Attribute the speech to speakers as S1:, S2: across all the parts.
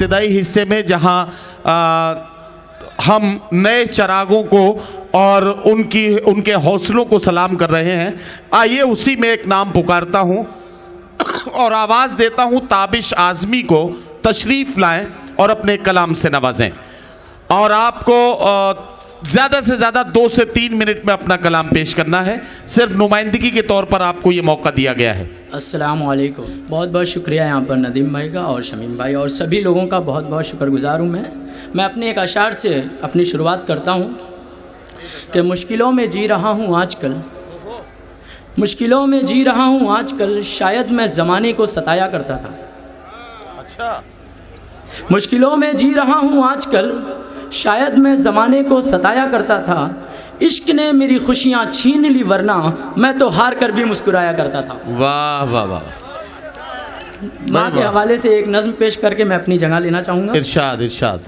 S1: इब्तिदाई हिस्से में, जहां हम नए चिरागों को और उनके हौसलों को सलाम कर रहे हैं। आइए उसी में एक नाम पुकारता हूं और आवाज़ देता हूं ताबिश आज़मी को तशरीफ़ लाएं और अपने कलाम से नवाजें। और आपको ज़्यादा से ज़्यादा 2 से 3 मिनट में अपना कलाम पेश करना है। सिर्फ नुमाइंदगी के तौर पर आपको ये मौका दिया गया है।
S2: अस्सलाम वालेकुम। बहुत बहुत शुक्रिया यहाँ पर नदीम भाई का और शमीम भाई और सभी लोगों का बहुत बहुत शुक्रगुजार हूँ मैं अपने एक अशार से अपनी शुरुआत करता हूँ कि मुश्किलों में जी रहा हूँ आजकल, मुश्किलों में जी रहा हूँ आजकल, शायद मैं ज़माने को सताया करता था।
S1: अच्छा।
S2: मुश्किलों में जी रहा हूँ आजकल, शायद मैं ज़माने को सताया करता था। इश्क ने मेरी खुशियाँ छीन ली, वरना मैं तो हार कर भी मुस्कुराया करता था।
S1: वाह वाह वाह।
S2: माँ के हवाले से एक नज़्म पेश करके मैं अपनी जगह लेना चाहूँगा।
S1: इरशाद इरशाद।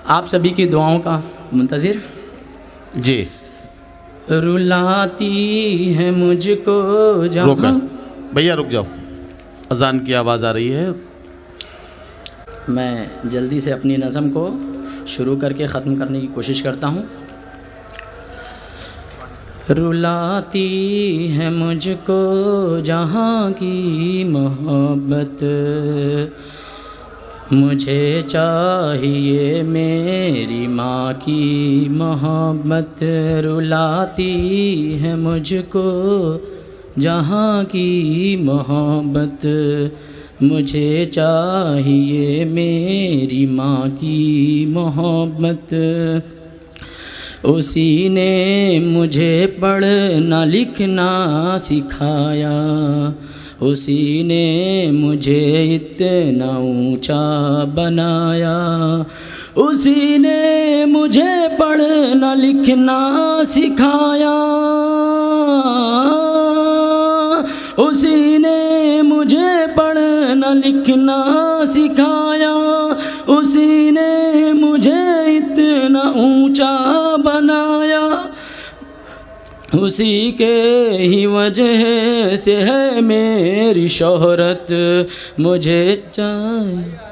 S2: आप सभी की दुआओं का मुंतज़िर।
S1: जी।
S2: रुलाती है मुझको जहाँ।
S1: भैया रुक जाओ, अजान की आवाज़ आ रही है।
S2: मैं जल्दी से अपनी नज़म को शुरू करके ख़त्म करने की कोशिश करता हूँ। रुलाती है मुझको जहाँ की मोहब्बत, मुझे चाहिए मेरी माँ की मोहब्बत। रुलाती है मुझको जहाँ की मोहब्बत, मुझे चाहिए मेरी माँ की मोहब्बत। उसी ने मुझे पढ़ना लिखना सिखाया, उसी ने मुझे इतना ऊंचा बनाया, उसी ने मुझे पढ़ना लिखना सिखाया, उसी ने मुझे पढ़ना लिखना सिखाया, उसी ने मुझे इतना ऊंचा बनाया। उसी के ही वजह से है मेरी शोहरत, मुझे चाहिए